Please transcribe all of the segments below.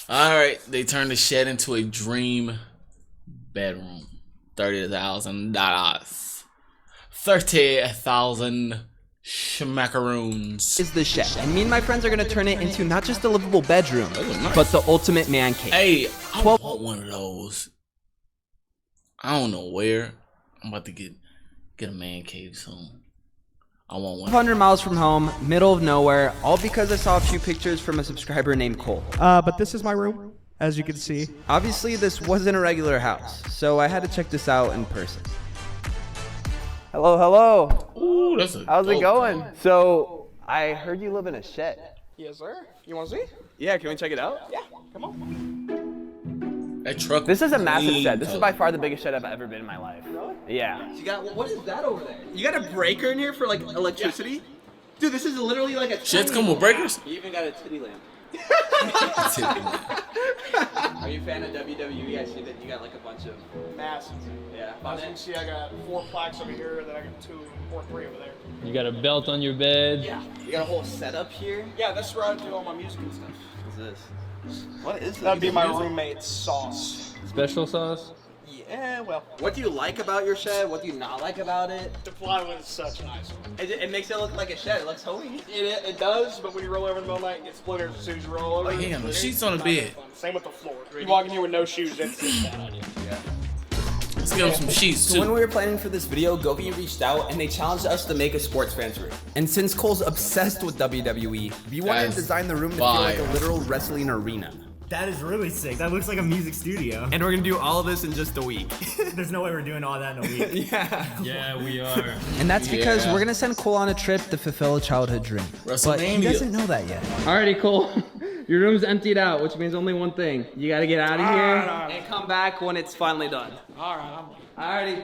Alright, they turned the shed into a dream bedroom. $30,000. 30,000 schmackaroons. Is the shed, and me and my friends are gonna turn it into not just a livable bedroom, but the ultimate man cave. Hey, I want one of those. I don't know where. I'm about to get a man cave soon. I want one. 100 miles from home, middle of nowhere, all because I saw a few pictures from a subscriber named Cole. But this is my room, as you can see. Obviously, this wasn't a regular house, so I had to check this out in person. Hello, hello. Ooh, that's a How's it dope going? car. So, I heard you live in a shed. Yes, sir. You want to see? Yeah, can we check it out? Yeah, come on. That truck. This is a massive clean, shed. This is though. by far the biggest shed I've ever been in my life. Really? Yeah. You got, what is that over there? You got a breaker in here for like electricity? Dude, this is literally like a Shits come with breakers? You even got a titty lamp. Are you a fan of WWE? I see that you got like a bunch of... Massive. Yeah. As you can see, I got 4 plaques over here, then I got 2 or 3 over there. You got a belt on your bed. Yeah. You got a whole setup here? Yeah, that's where I do all my music and stuff. What's this? What is this? That'd be my roommate's sauce. Special sauce. Yeah, well, What do you like about your shed? What do you not like about it? the plywood is such nice. It makes it look like a shed. It looks homey. It does, but when you roll over in the middle of the night, it gets splinters as soon as you roll over. Oh, yeah, no sheets on the bed. Same with the floor. You walk in here with no shoes, that's a bad idea. Let's get him some sheets So when too. we were planning for this video, Govi reached out and they challenged us to make a sports fans room. And since Cole's obsessed with WWE, we wanted That's to design the room to feel like a fire. literal wrestling arena. That is really sick. That looks like a music studio. And we're gonna do all of this in just a week. There's no way we're doing all that in a week. Yeah. Yeah, we are. And that's because Yeah. we're gonna send Cole on a trip to fulfill a childhood dream. But he WrestleMania. doesn't know that yet. Alrighty, Cole. Your room's emptied out, which means only one thing. You gotta get out of here. And come back when it's finally done. Alright, Alrighty.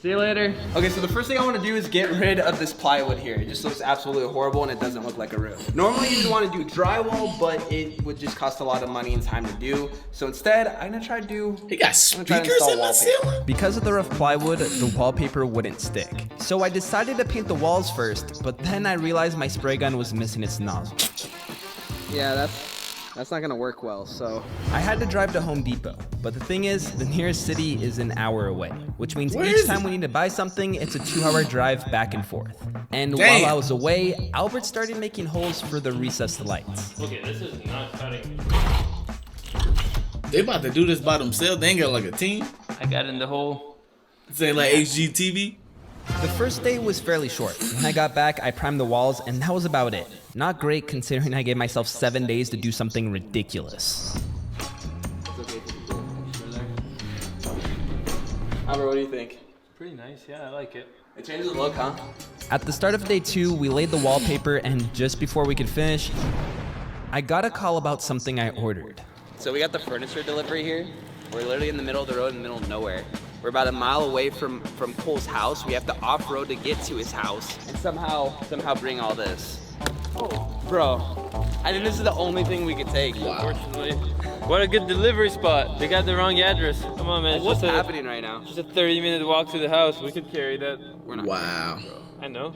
See you later. Okay, so the first thing I want to do is get rid of this plywood here. It just looks absolutely horrible and it doesn't look like a room. Normally you'd want to do drywall, but it would just cost a lot of money and time to do. So instead, I'm gonna try to do... He got I'm gonna try to speakers install in the wallpaper. ceiling? Because of the rough plywood, the wallpaper wouldn't stick. So I decided to paint the walls first, but then I realized my spray gun was missing its nozzle. Yeah, that's not gonna work well, so... I had to drive to Home Depot, but the thing is, the nearest city is an hour away, which means Where each is time it? we need to buy something, it's a 2-hour drive back and forth. And Damn. while I was away, Albert started making holes for the recessed lights. Okay, this is not cutting. They about to do this by themselves. They ain't got like a team. I got in the hole. This ain't like HGTV. The first day was fairly short. When I got back, I primed the walls, and that was about it. Not great considering I gave myself 7 days to do something ridiculous. Albert, what do you think? Pretty nice, yeah, I like it. It changes the look, huh? At the start of day 2, we laid the wallpaper, and just before we could finish, I got a call about something I ordered. So we got the furniture delivery here. We're literally in the middle of the road, in the middle of nowhere. We're about a mile away from Cole's house. We have to off-road to get to his house and somehow bring all this. Oh, bro. I think this is the only thing we could take. Unfortunately. What a good delivery spot. They got the wrong address. Come on, man. It's What's just happening right now? Just a 30-minute walk to the house. We could carry that. We're not. Wow. I know.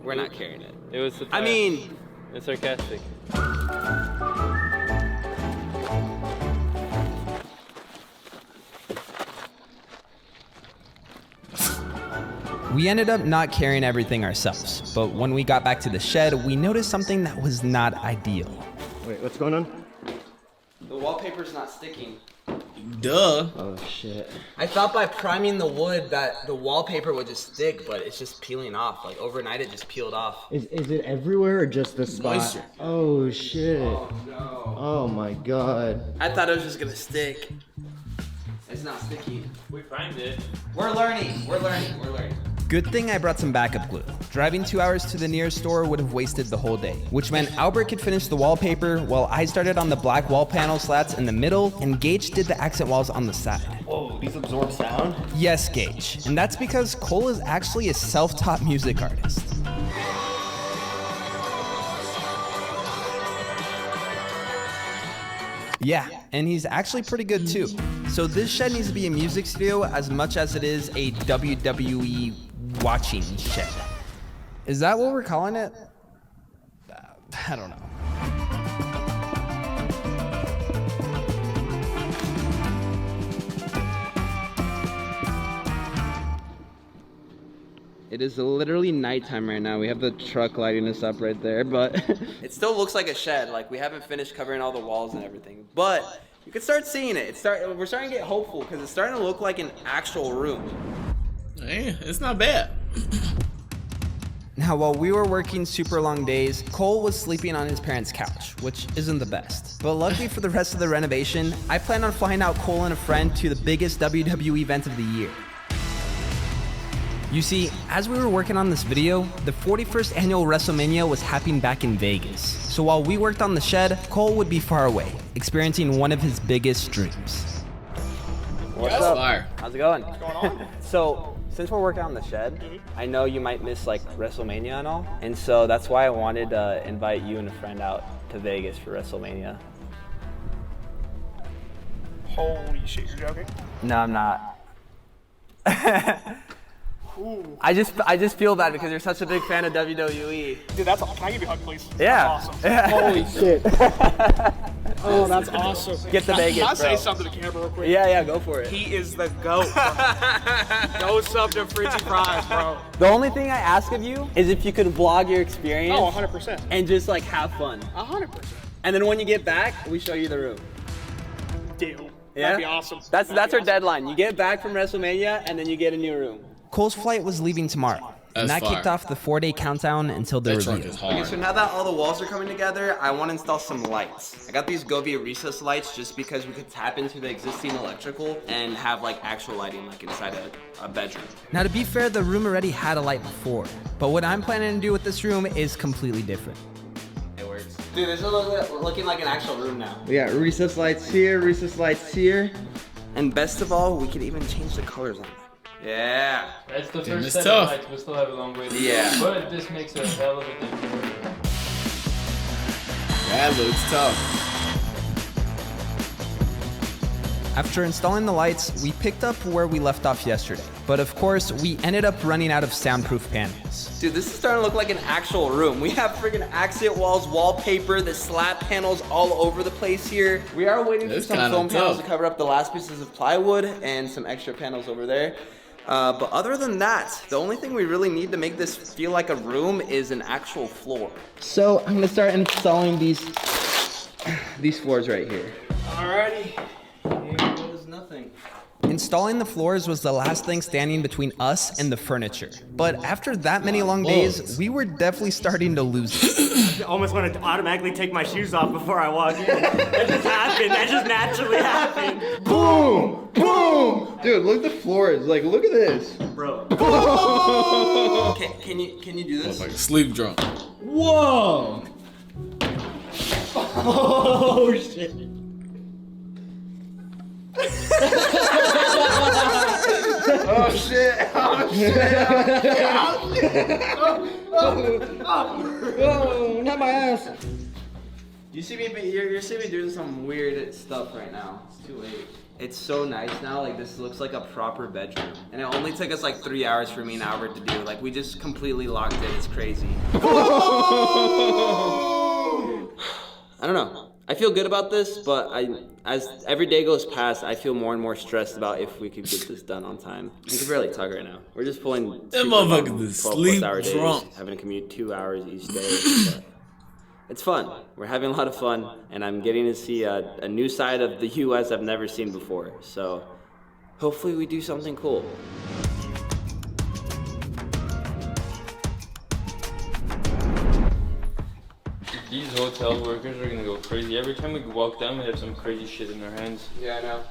We're not carrying it. It was. I mean, it's sarcastic. We ended up not carrying everything ourselves, but when we got back to the shed, we noticed something that was not ideal. Wait, what's going on? the wallpaper's not sticking. Duh. Oh shit. I thought by priming the wood that the wallpaper would just stick, but it's just peeling off. Like overnight it just peeled off. Is it everywhere or just this spot? Moisture. Oh shit. Oh no. Oh my god. I thought it was just gonna stick. It's not sticky. We primed it. We're learning. We're learning. We're learning. Good thing I brought some backup glue. Driving 2 hours to the nearest store would have wasted the whole day, which meant Albert could finish the wallpaper while I started on the black wall panel slats in the middle and Gage did the accent walls on the side. Whoa, these absorb sound? Yes, Gage. And that's because Cole is actually a self-taught music artist. Yeah, and he's actually pretty good too. So this shed needs to be a music studio as much as it is a WWE watching shed. Is that what we're calling it? I don't know. It is literally nighttime right now. We have the truck lighting us up right there, but It still looks like a shed. Like we haven't finished covering all the walls and everything, but you can start seeing it. We're starting to get hopeful because it's starting to look like an actual room. Yeah, it's not bad. Now, while we were working super long days, Cole was sleeping on his parents' couch, which isn't the best. But luckily for the rest of the renovation, I plan on flying out Cole and a friend to the biggest WWE event of the year. You see, as we were working on this video, the 41st annual WrestleMania was happening back in Vegas. So while we worked on the shed, Cole would be far away, experiencing one of his biggest dreams. What's That's up? fire. How's it going? What's going on? So, since we're working on the shed, I know you might miss like WrestleMania and all, and so that's why I wanted to invite you and a friend out to Vegas for WrestleMania. Holy shit, you're joking? No, I'm not. I just feel bad because you're such a big fan of WWE. Dude, that's can I give you a hug, please? Yeah. That's awesome. Holy shit. Oh, that's awesome. Get the Vegas, Can I say bro. something to the camera real quick? Yeah, go for it. He is the GOAT, bro. Go sub to Fritzy Fries, bro. The only thing I ask of you is if you could vlog your experience. Oh, 100%. And just like have fun. 100%. And then when you get back, we show you the room. Deal. Yeah? That'd be awesome. That's That'd be our awesome. deadline. You get back from WrestleMania and then you get a new room. Cole's flight was leaving tomorrow, and that That's kicked fire. off the 4-day countdown until the That truck reveal. is Okay, hard. so now that all the walls are coming together, I want to install some lights. I got these Govia recess lights just because we could tap into the existing electrical and have like actual lighting like inside a bedroom. Now, to be fair, the room already had a light before, but what I'm planning to do with this room is completely different. It works. Dude, this is looking like an actual room now. we got recess lights here, recess lights here. And best of all, we could even change the colors on them. Yeah. That's the Damn, first it's set of tough. lights. We still have a long way to Yeah. go. But this makes a hell of a difference. That looks tough. After installing the lights, we picked up where we left off yesterday. But of course, we ended up running out of soundproof panels. Dude, this is starting to look like an actual room. We have freaking accent walls, wallpaper, the slab panels all over the place here. We are waiting for It's some kinda foam panels to tough. cover up the last pieces of plywood and some extra panels over there. But other than that, the only thing we really need to make this feel like a room is an actual floor. So I'm gonna start installing these floors right here. Alrighty. Here goes nothing. Installing the floors was the last thing standing between us and the furniture. But after that many long days, we were definitely starting to lose it. I almost want to automatically take my shoes off before I walk in. That just happened. That just naturally happened. Boom! Boom! Dude, look at the floors. Like, look at this. Bro. Can you do this? Like a sleep drunk. Whoa! Oh, shit. Oh shit! Oh shit! Oh, not my ass. You see me, you're seeing me doing some weird stuff right now. It's too late. It's so nice now, like this looks like a proper bedroom. And it only took us like 3 hours for me and Albert to do. Like we just completely locked in, it's crazy. I don't know. I feel good about this, but as every day goes past, I feel more and more stressed about if we could get this done on time. I can barely tug right now. We're just pulling That motherfucker is sleep 12-plus hour days, drunk. having to commute 2 hours each day. But it's fun. We're having a lot of fun, and I'm getting to see a new side of the U.S. I've never seen before. So hopefully we do something cool. These hotel workers are gonna go crazy. Every time we walk down, we have some crazy shit in our hands. Yeah, I know.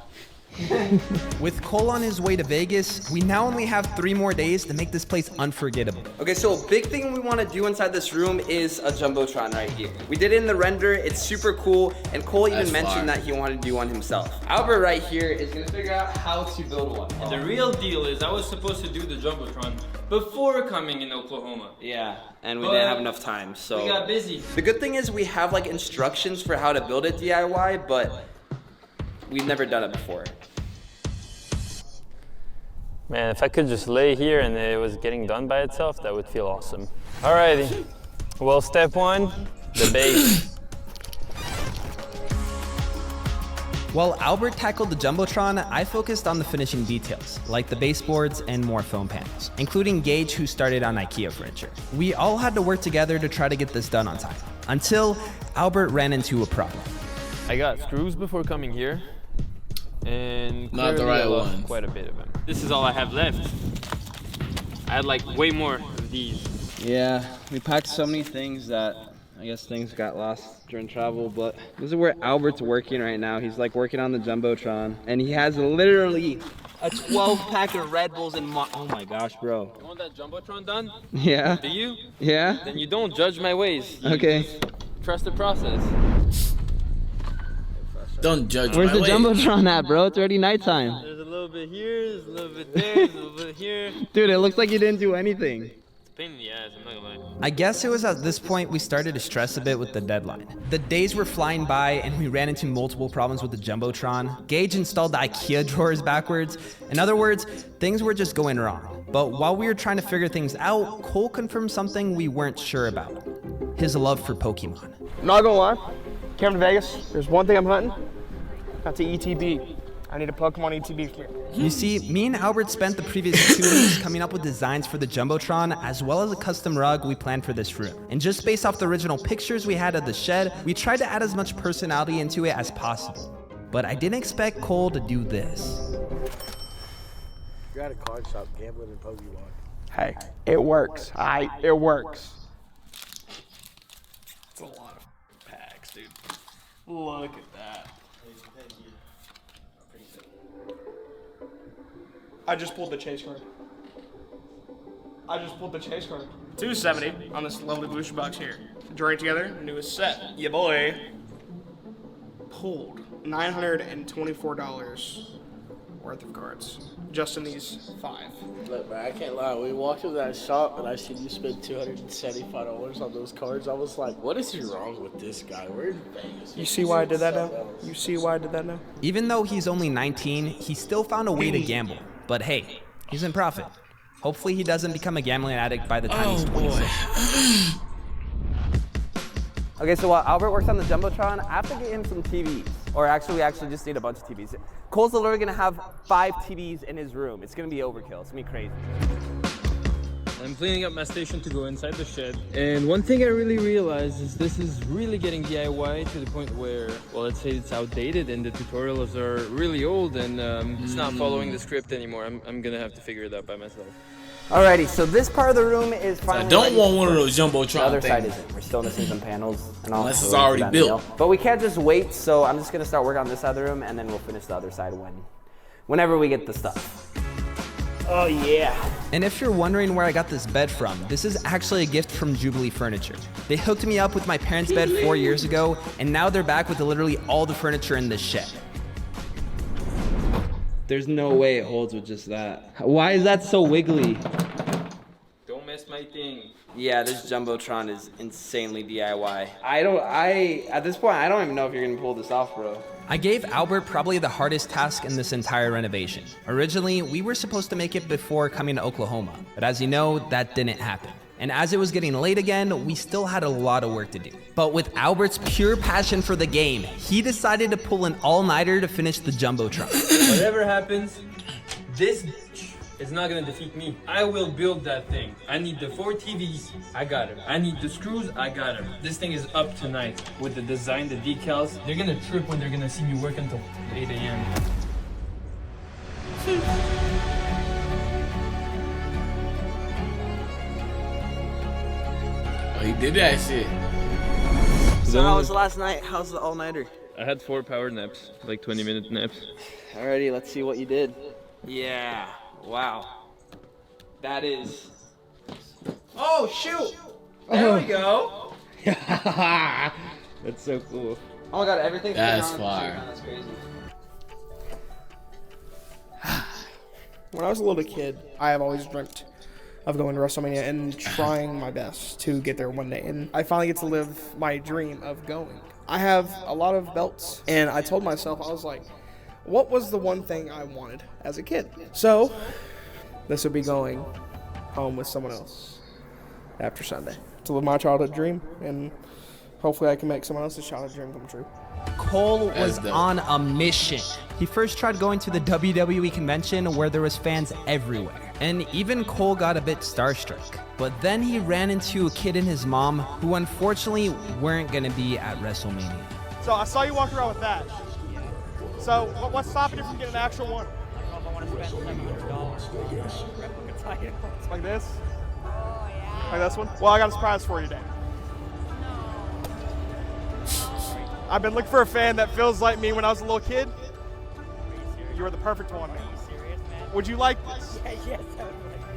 With Cole on his way to Vegas, we now only have 3 more days to make this place unforgettable. Okay, so a big thing we want to do inside this room is a Jumbotron right here. We did it in the render, it's super cool, and Cole even That's mentioned fire. that he wanted to do one himself. Albert right here is gonna figure out how to build one. The real deal is I was supposed to do the Jumbotron before coming in Oklahoma. Yeah, and we But didn't have enough time, so. We got busy. The good thing is we have like instructions for how to build it DIY, but we've never done it before. Man, if I could just lay here and it was getting done by itself, that would feel awesome. Alrighty. Well, step 1, the base. While Albert tackled the Jumbotron, I focused on the finishing details, like the baseboards and more foam panels, including Gage, who started on IKEA furniture. We all had to work together to try to get this done on time, until Albert ran into a problem. I got screws before coming here, and Not the clearly I right lost ones. quite a bit of them. This is all I have left. I had like way more of these. Yeah, we packed so many things that I guess things got lost during travel, but this is where Albert's working right now. He's like working on the Jumbotron, and he has literally a 12-pack of Red Bulls and oh my gosh, bro. You want that Jumbotron done? Yeah? Do you? Yeah? Then you don't judge my ways. You Okay. just trust the process. Don't judge Where's my the ways. Jumbotron at, bro? It's already nighttime. There's a little bit here, there's a little bit there, there's a little bit here. Dude, it looks like you didn't do anything. It's a pain in the ass, I'm not gonna lie. I guess it was at this point we started to stress a bit with the deadline. The days were flying by and we ran into multiple problems with the Jumbotron. Gage installed the IKEA drawers backwards. In other words, things were just going wrong. But while we were trying to figure things out, Cole confirmed something we weren't sure about. His love for Pokemon. I'm not gonna lie. Came to Vegas. There's one thing I'm hunting. That's the ETB. I need a Pokemon ETB for me. You see, me and Albert spent the previous 2 weeks coming up with designs for the Jumbotron, as well as a custom rug we planned for this room. And just based off the original pictures we had of the shed, we tried to add as much personality into it as possible. But I didn't expect Cole to do this. You're at a card shop gambling in Pokemon. Hey, it works. It works. That's a lot of packs, dude. Look at that. I just pulled the chase card. $270 on this lovely booster box here. Joining together, newest set. Yeah, boy. Pulled $924 worth of cards. Just in these 5. Look, bro, I can't lie. We walked into that shop and I seen you spend $275 on those cards. I was like, what is wrong with this guy? We're in Vegas. You see why I did that now? You see why I did that now? Even though he's only 19, he still found a way to gamble. But hey, he's in profit. Hopefully he doesn't become a gambling addict by the time he's 26. Okay, so while Albert works on the Jumbotron, I have to get him some TVs. Or actually, we actually just need a bunch of TVs. Cole's literally gonna have 5 TVs in his room. It's gonna be overkill. It's gonna be crazy. I'm cleaning up my station to go inside the shed. And one thing I really realized is this is really getting DIY to the point where, well, let's say it's outdated and the tutorials are really old and it's not following the script anymore. I'm gonna have to figure it out by myself. Alrighty, so this part of the room is finally I don't ready. want one of those Jumbotron The other side things. isn't. We're still missing some panels and all. Unless so it's we'll already put that in the built. mail. But we can't just wait, so I'm just gonna start working on this side of the room and then we'll finish the other side whenever we get the stuff. Oh, yeah. And if you're wondering where I got this bed from, this is actually a gift from Jubilee Furniture. They hooked me up with my parents' bed 4 years ago, and now they're back with literally all the furniture in this shed. There's no way it holds with just that. Why is that so wiggly? Don't mess my thing. Yeah, this Jumbotron is insanely DIY. At this point, I don't even know if you're gonna pull this off, bro. I gave Albert probably the hardest task in this entire renovation. Originally, we were supposed to make it before coming to Oklahoma, but as you know, that didn't happen. And as it was getting late again, we still had a lot of work to do. But with Albert's pure passion for the game, he decided to pull an all-nighter to finish the Jumbotron. Whatever happens, this is not gonna defeat me. I will build that thing. I need the 4 TVs, I got them. I need the screws, I got them. This thing is up tonight with the design, the decals. They're gonna trip when they're gonna see me work until 8 a.m. Oh, he did that shit. So how was the last night? How's the all-nighter? I had 4 power naps, like 20-minute naps. Alrighty, let's see what you did. Yeah. Wow. That is. Oh shoot! There we go. That's so cool. Oh my god, everything's That's going on at the same fire. time. That's crazy. When I was a little kid, I have always dreamt of going to WrestleMania and trying my best to get there one day. And I finally get to live my dream of going. I have a lot of belts, and I told myself, I was like, what was the one thing I wanted as a kid? So, this would be going home with someone else after Sunday to live my childhood dream and Hopefully I can make someone else's childhood dream come true. Cole was dope. on a mission. He first tried going to the WWE convention where there was fans everywhere. And even Cole got a bit starstruck. But then he ran into a kid and his mom who unfortunately weren't going to be at WrestleMania. So I saw you walk around with that. So what's stopping you from getting an actual one? I don't know if I want to spend $700. Like this? Oh, yeah. Like this one? Well, I got a surprise for you, Dan. I've been looking for a fan that feels like me when I was a little kid. You are the perfect one, man. Are you serious, man? Would you like this? Yes. Can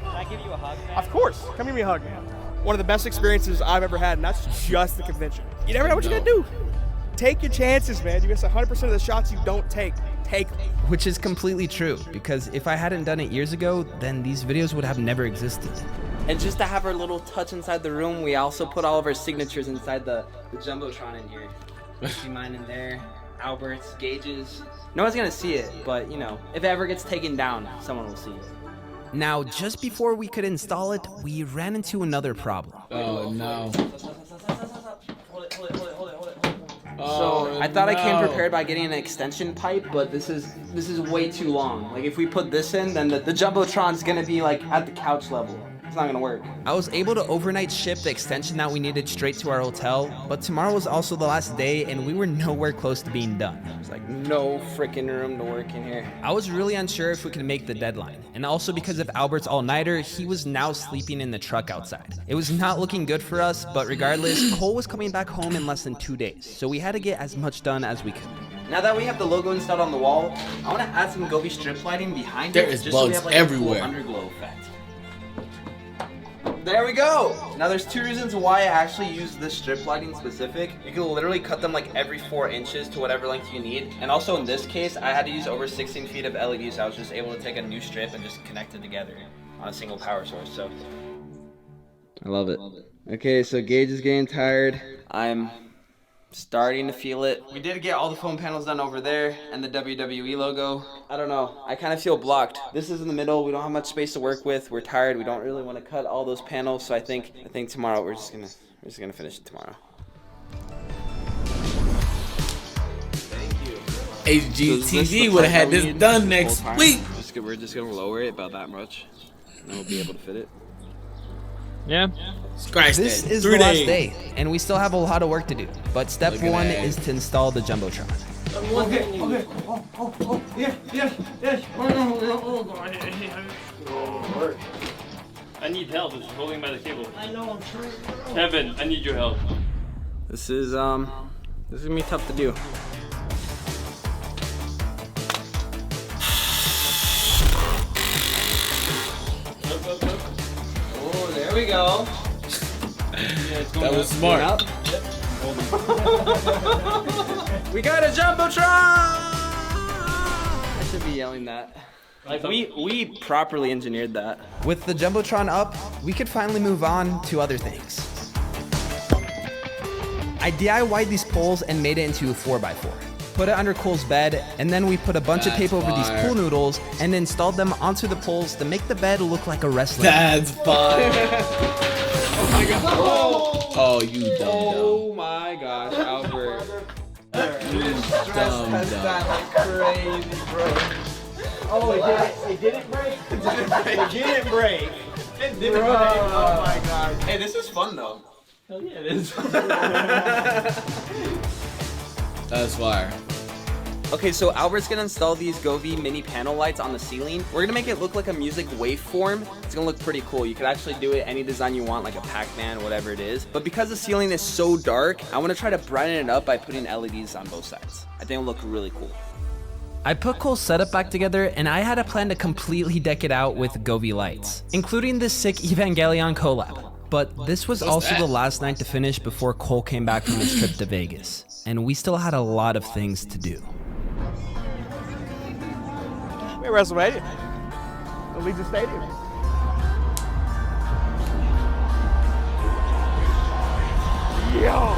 I give you a hug, man? Of course. Come give me a hug, man. One of the best experiences I've ever had, and that's just the convention. You never know what you're going to do. Take your chances, man. You miss 100% of the shots you don't take. Take them. Which is completely true, because if I hadn't done it years ago, then these videos would have never existed. And just to have our little touch inside the room, we also put all of our signatures inside the Jumbotron in here. You see mine in there, Albert's, Gage's. No one's gonna see it, but you know, if it ever gets taken down, someone will see it. Now, just before we could install it, we ran into another problem. Oh no. So I thought I came prepared by getting an extension pipe, but this is way too long. Like if we put this in, then the Jumbotron's gonna be like at the couch level. It's not gonna work. I was able to overnight ship the extension that we needed straight to our hotel, but tomorrow was also the last day and we were nowhere close to being done. There's like no freaking room to work in here. I was really unsure if we could make the deadline, and also because of Albert's all-nighter, he was now sleeping in the truck outside. It was not looking good for us, but regardless, Cole was coming back home in less than 2 days, so we had to get as much done as we could. Now that we have the logo installed on the wall, I want to add some Gobi strip lighting behind There it. is just so we bugs have, like, everywhere. A cool underglow effect. There we go! Now there's two reasons why I actually use this strip lighting specific. You can literally cut them like every 4 inches to whatever length you need. And also in this case, I had to use over 16 feet of LED, so I was just able to take a new strip and just connect it together on a single power source, so. I love it. Okay, so Gage is getting tired. I'm starting to feel it. We did get all the foam panels done over there and the WWE logo. I don't know, I kind of feel blocked. This is in the middle, we don't have much space to work with. We're tired, we don't really want to cut all those panels, so I think tomorrow we're just gonna finish it tomorrow. Thank you. HGTV would have had this done next week. We're just gonna lower it about that much, and we'll be able to fit it. Yeah. Scratch This that. is 3 the last days. day, and we still have a lot of work to do. But step Look at 1 that. is to install the Jumbotron. I need help. It's holding by the cable. I know, I'm trying. Kevin, I need your help. This is gonna be tough to do. Oh, there we go. That was smart. Up. Yep. We got a Jumbotron! I should be yelling that. Like we properly engineered that. With the Jumbotron up, we could finally move on to other things. I DIY'd these poles and made it into a 4x4. Put it under Cole's bed, and then we put a bunch of tape over these pool noodles and installed them onto the poles to make the bed look like a wrestling. That's fire. Oh my god. Oh, you dumb dumb. Oh my gosh, Albert. Dumb dumb. Like crazy, bro. Oh, it didn't break? It didn't break. It didn't break. Oh my god. Hey, this is fun though. Hell yeah, it is. That's fire. Okay, so Albert's gonna install these Govi mini panel lights on the ceiling. We're gonna make it look like a music waveform. It's gonna look pretty cool. You could actually do it any design you want, like a Pac-Man, whatever it is. But because the ceiling is so dark, I wanna try to brighten it up by putting LEDs on both sides. I think it'll look really cool. I put Cole's setup back together, and I had a plan to completely deck it out with Govi lights, including this sick Evangelion collab. But this was also the last night to finish before Cole came back from his trip to Vegas, and we still had a lot of things to do. We're at WrestleMania. Allegiant Stadium. Yo!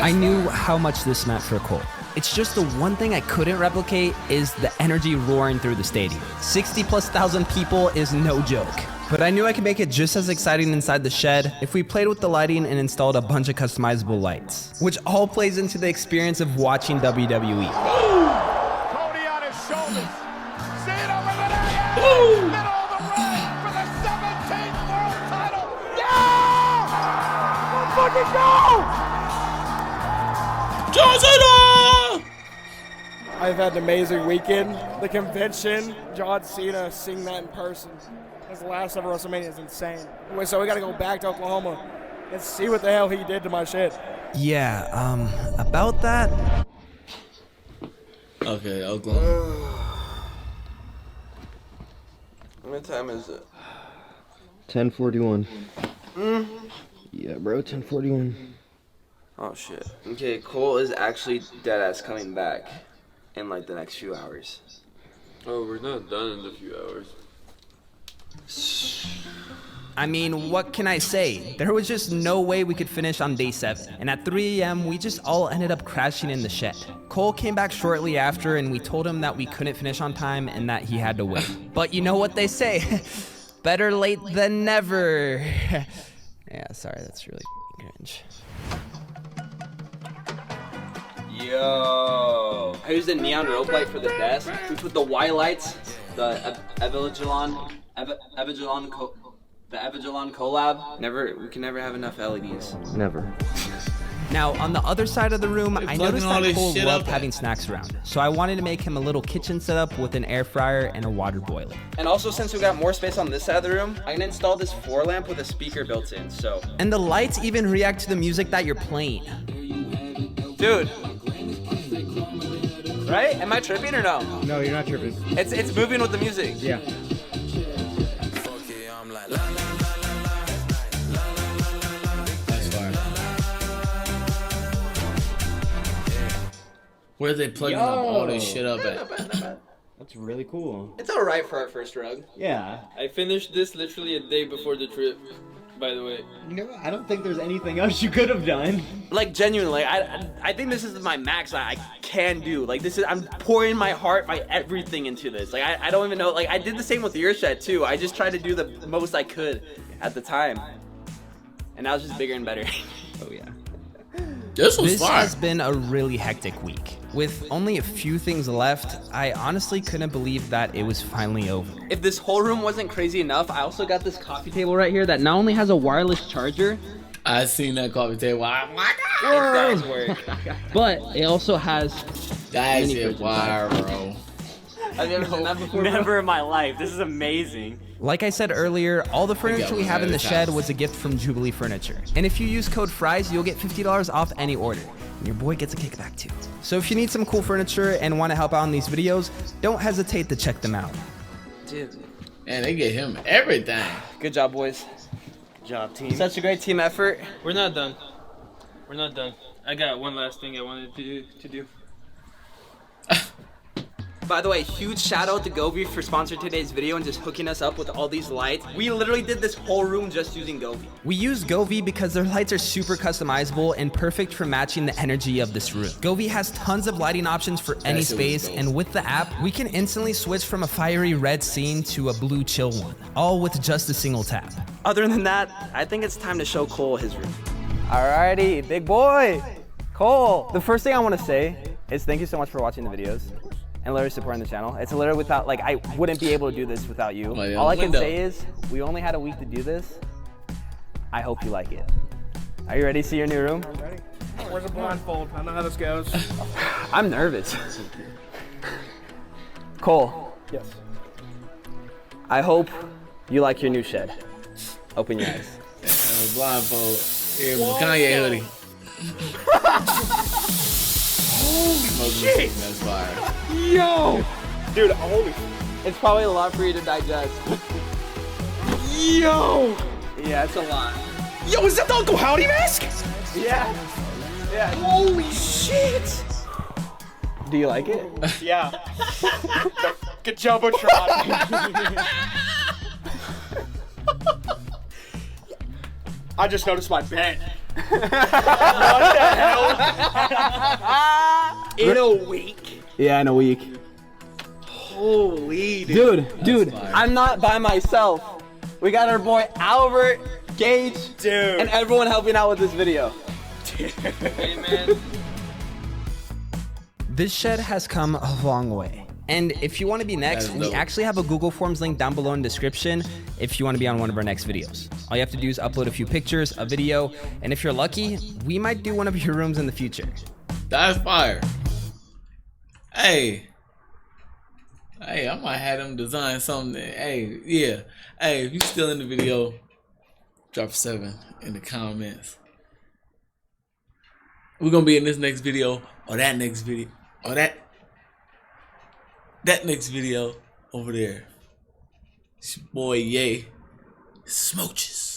I knew how much this meant for Cole. It's just the one thing I couldn't replicate is the energy roaring through the stadium. 60,000+ people is no joke. But I knew I could make it just as exciting inside the shed if we played with the lighting and installed a bunch of customizable lights, which all plays into the experience of watching WWE. Cody on his shoulders. Cena with an AA. Middle of the ring for the 17th world title. Yeah! Let's fucking go! John Cena! I've had an amazing weekend. The convention, John Cena, seeing that in person. His last ever WrestleMania is insane. So we got to go back to Oklahoma and see what the hell he did to my shit. Yeah, about that. Okay, Oklahoma. What time is it? 10:41. Yeah, bro, 10:41. Oh shit. Okay, Cole is actually deadass coming back in like the next few hours. Oh, we're not done in a few hours. I mean, what can I say? There was just no way we could finish on day 7. And at 3 a.m., we just all ended up crashing in the shed. Cole came back shortly after, and we told him that we couldn't finish on time and that he had to wait. But you know what they say, better late than never. Yeah, sorry, that's really cringe. Yo. Here's the neon rope light for the desk. We put the Y lights, the Evangelion collab. We can never have enough LEDs. Never. Now, on the other side of the room, I noticed all that this Cole shit loved up. having snacks around. So I wanted to make him a little kitchen setup with an air fryer and a water boiler. And also, since we got more space on this side of the room, I can install this floor lamp with a speaker built in, so. And the lights even react to the music that you're playing. Dude. Right? Am I tripping or no? No, you're not tripping. It's moving with the music. Yeah. That's fire. Where are they plugging up all this shit up at? That's really cool. It's alright for our first rug. Yeah. I finished this literally a day before the trip, by the way. You know, I don't think there's anything else you could have done. Like, genuinely, I think this is my max I can do. Like, I'm pouring my heart, my everything into this. Like, I don't even know. Like, I did the same with your shed, too. I just tried to do the most I could at the time. And now it's just bigger and better. Oh, yeah. This was This fire. has been a really hectic week. With only a few things left, I honestly couldn't believe that it was finally over. If this whole room wasn't crazy enough, I also got this coffee table right here that not only has a wireless charger, I seen that coffee table. Oh my it does work, but it also has. That mini shit fridge fire, bro. Have you ever seen that before? bro? Never in my life. This is amazing. Like I said earlier, all the furniture we one have at in a the shed time. was a gift from Jubilee Furniture. And if you use code FRIES, you'll get $50 off any order. And your boy gets a kickback too. So if you need some cool furniture and want to help out on these videos, don't hesitate to check them out. Dude, Man, they get him everything. good job, boys. Good job, team. Such a great team effort. We're not done. We're not done. I got one last thing I wanted to do. By the way, huge shout out to Govi for sponsoring today's video and just hooking us up with all these lights. We literally did this whole room just using Govi. We use Govi because their lights are super customizable and perfect for matching the energy of this room. Govi has tons of lighting options for any That shit was space, dope. and with the app, we can instantly switch from a fiery red scene to a blue chill one, all with just a single tap. Other than that, I think it's time to show Cole his room. Alrighty, big boy, Cole. The first thing I want to say is thank you so much for watching the videos and literally supporting the channel. It's literally without, like, I wouldn't be able to do this without you. Well, yeah, All I can window. say is we only had a week to do this. I hope you like it. Are you ready to see your new room? Ready? Where's the blindfold? I know how this goes. I'm nervous. Cole, Yes. I hope you like your new shed. Open your eyes. Blindfold. Here, Kanye hoodie. Holy shit! That's fire. Yo! Dude, holy. It's probably a lot for you to digest. Yo! Yeah, it's a lot. Yo, is that the Uncle Howdy mask? Yeah. Yeah. Holy shit! Do you like it? Yeah. Good Jumbotron. I just noticed my bed. What the hell? In a week? Yeah, in a week. Holy dude. Dude, I'm not by myself. We got our boy Albert, Gage, Dude. and everyone helping out with this video. Hey, man. This shed has come a long way. And if you want to be next, we actually have a Google Forms link down below in the description if you want to be on one of our next videos. All you have to do is upload a few pictures, a video, and if you're lucky, we might do one of your rooms in the future. That's fire. Hey, I might have them design something. Hey, yeah. Hey, if you still in the video, drop 7 in the comments. We're gonna be in this next video or that next video or that next video over there. It's your boy Ye Smooches.